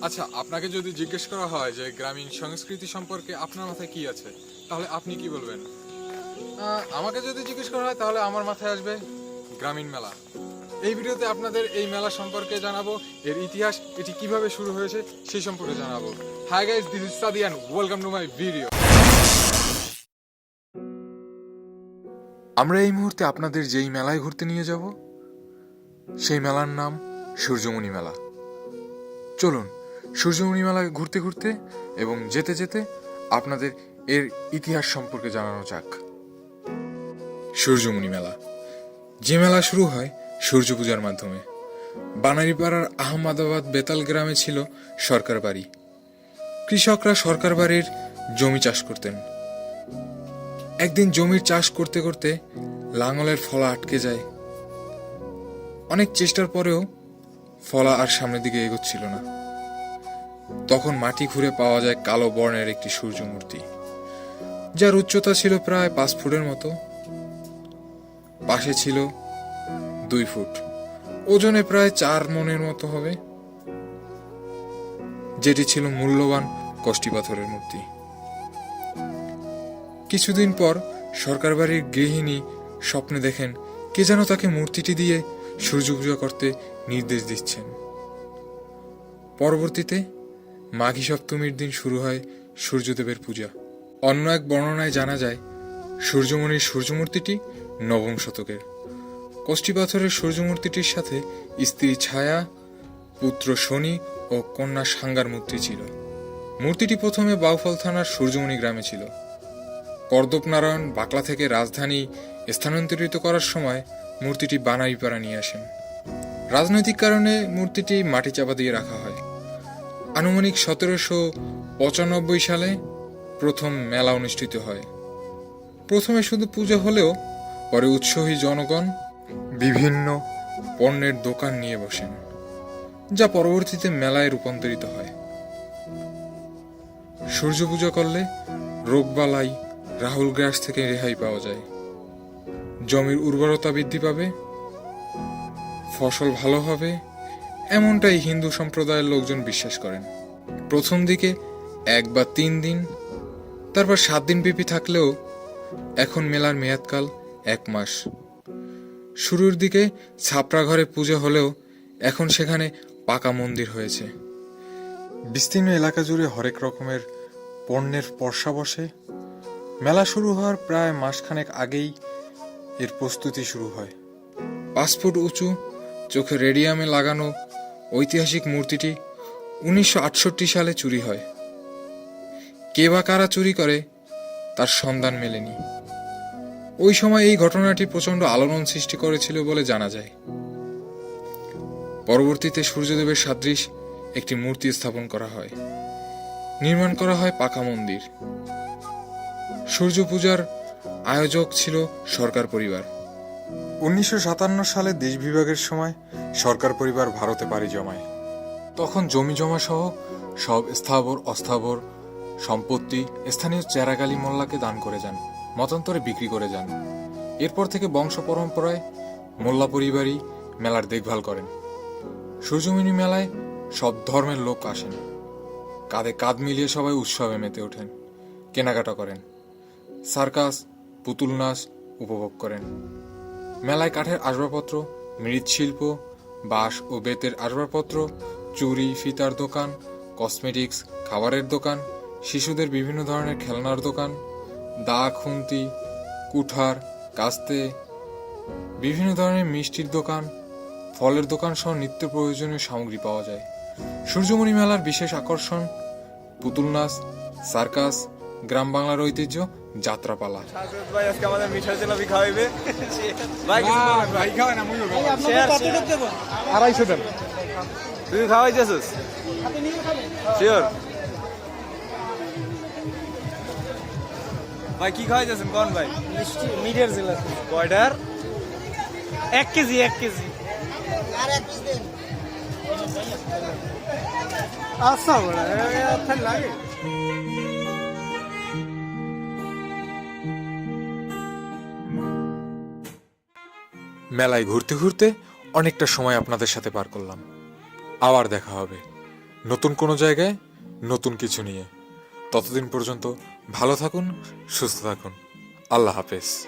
আচ্ছা, আপনাকে যদি জিজ্ঞেস করা হয় যে গ্রামীণ সংস্কৃতি সম্পর্কে আপনার মাথায় কি আছে, তাহলে আপনি কি বলবেন? আমাকে যদি জিজ্ঞেস করা হয় তাহলে আমার মাথায় আসবে গ্রামীণ মেলা। এই ভিডিওতে আপনাদের এই মেলা সম্পর্কে জানাবো, এর ইতিহাস, এটি কিভাবে শুরু হয়েছে সেই সম্পর্কে জানাবো। Hi guys, this is Sadiyan, welcome to my video. আমরা এই মুহূর্তে আপনাদের যেই মেলায় ঘুরতে নিয়ে যাব সেই মেলার নাম সূর্যমণি মেলা। চলুন সূর্যমণি মেলায় ঘুরতে ঘুরতে এবং যেতে যেতে আপনাদের এর ইতিহাস সম্পর্কে জানানো যাক। সূর্যমণি মেলা, যে মেলা শুরু হয় সূর্য পূজার মাধ্যমে। বানারীপাড়ার আহমদাবাদ বেতাল গ্রামে ছিল সরকার বাড়ি। কৃষকরা সরকার বাড়ির জমি চাষ করতেন। একদিন জমির চাষ করতে করতে লাঙলের ফলা আটকে যায়। অনেক চেষ্টার পরেও ফলা আর সামনের দিকে এগোচ্ছিল না। তখন মাটি খুঁড়ে পাওয়া যায় কালো বর্ণের একটি সূর্য মূর্তি, যার উচ্চতা ছিল প্রায় 5 ফুটের মতো। পাশে ছিল 2 ফুট, ওজনে প্রায় 4 মণের মতো হবে, যেটি ছিল মূল্যবান কষ্টি পাথরের মূর্তি। কিছুদিন পর সরকার বাড়ির গৃহিণী স্বপ্নে দেখেন কে যেন তাকে মূর্তিটি দিয়ে সূর্য পূজা করতে নির্দেশ দিচ্ছেন। পরবর্তীতে মাঘী সপ্তমীর দিন শুরু হয় সূর্যদেবের পূজা। অন্য এক বর্ণনায় জানা যায় সূর্যমণির সূর্যমূর্তিটি নবম শতকের। কষ্টি পাথরের সূর্যমূর্তিটির সাথে স্ত্রী ছায়া, পুত্র শনি ও কন্যা সাঙ্গার মূর্তি ছিল। মূর্তিটি প্রথমে বাউফল থানার সূর্যমণি গ্রামে ছিল। করদপ নারায়ণ বাকলা থেকে রাজধানী স্থানান্তরিত করার সময় মূর্তিটি বানারীপাড়া নিয়ে আসেন। রাজনৈতিক কারণে মূর্তিটি মাটি চাপা দিয়ে রাখা হয়। আনুমানিক 1795 সালে প্রথম মেলা অনুষ্ঠিত হয়। প্রথমে শুধু পূজা হলেও পরে উৎসাহী জনগণ বিভিন্ন পণ্যের দোকান নিয়ে বসেন, যা পরবর্তীতে মেলায় রূপান্তরিত হয়। সূর্য পূজা করলে রোগবালাই, রাহুল গ্রাস থেকে রেহাই পাওয়া যায়, জমির উর্বরতা বৃদ্ধি পাবে, ফসল ভালো হবে, এমনটাই হিন্দু সম্প্রদায়ের লোকজন বিশ্বাস করেন। প্রথম দিকে 1 বা 3 দিন, তারপর 7 দিন ব্যাপী থাকলেও এখন মেলার মেয়াদকাল 1 মাস। শুরুর দিকে ছাপড়া ঘরে পূজা হলেও এখন সেখানে পাকা মন্দির হয়েছে। বিস্তীর্ণ এলাকা জুড়ে হরেক রকমের পণ্যের পসরা বসে। মেলা শুরু হওয়ার প্রায় মাসখানেক আগেই এর প্রস্তুতি শুরু হয়। 5 ফুট উঁচু, চোখে রেডিয়ামে লাগানো ঐতিহাসিক মূর্তিটি 1968 সালে চুরি হয়। কে বা কারা চুরি করে তার সন্ধান মেলেনি। ওই সময় এই ঘটনাটি প্রচণ্ড আলোড়ন সৃষ্টি করেছিল বলে জানা যায়। পরবর্তীতে সূর্যদেবের সাদৃশ একটি মূর্তি স্থাপন করা হয়, নির্মাণ করা হয় পাকা মন্দির। সূর্য পূজার আয়োজক ছিল সরকার পরিবার। 1957 সালে দেশ বিভাগের সময় সরকার পরিবার ভারতে পাড়ি জমায়। তখন জমি জমা সহ সব স্থাবর অস্থাবর সম্পত্তি স্থানীয় চেরাগালি মোল্লাকে দান করে যান, মতান্তরে বিক্রি করে যান। এরপর থেকে বংশ পরম্পরায় মোল্লা পরিবারই মেলার দেখভাল করেন। সূর্যমণি মেলায় সব ধর্মের লোক আসেন। কাঁধে কাঁধ মিলিয়ে সবাই উৎসবে মেতে ওঠেন, কেনাকাটা করেন, সার্কাস, পুতুল নাচ উপভোগ করেন। মেলায় কাঠের আসবাবপত্র, মৃৎশিল্প, বাঁশ ও বেতের আসবাবপত্র, চুড়ি ফিতার দোকান, কসমেটিক্স, খাবারের দোকান, শিশুদের বিভিন্ন ধরনের খেলনার দোকান, দা, খুন্তি, কুঠার, কাস্তে, বিভিন্ন ধরনের মিষ্টির দোকান, ফলের দোকান সহ নিত্য প্রয়োজনীয় সামগ্রী পাওয়া যায়। সূর্যমণি মেলার বিশেষ আকর্ষণ পুতুল নাচ, সার্কাস, গ্রাম বাংলার ঐতিহ্য যাত্রাপালা। ভাই আজকে আমাদের মিঠাই জিলাপি খাওয়াইবে। ভাই ভাই খাওয়া না মুই ভাই আপনাকে কতটুকু দেব? 250 দেন। তুই খাওয়াইতেছিস? আপনি নিয়ে খাবেন? শিওর। ভাই কি খাওয়াইতেছেন কোন ভাই? মিষ্টি মিডিয়ার জিলাপি কয়টার? 1 কেজি 1 কেজি আর এক পিস দেন। আচ্ছা বড় এত লাগে। মেলায় ঘুরতে ঘুরতে অনেকটা সময় আপনাদের সাথে পার করলাম। আবার দেখা হবে নতুন কোনো জায়গায় নতুন কিছু নিয়ে। ততদিন পর্যন্ত ভালো থাকুন, সুস্থ থাকুন। আল্লাহ হাফেজ।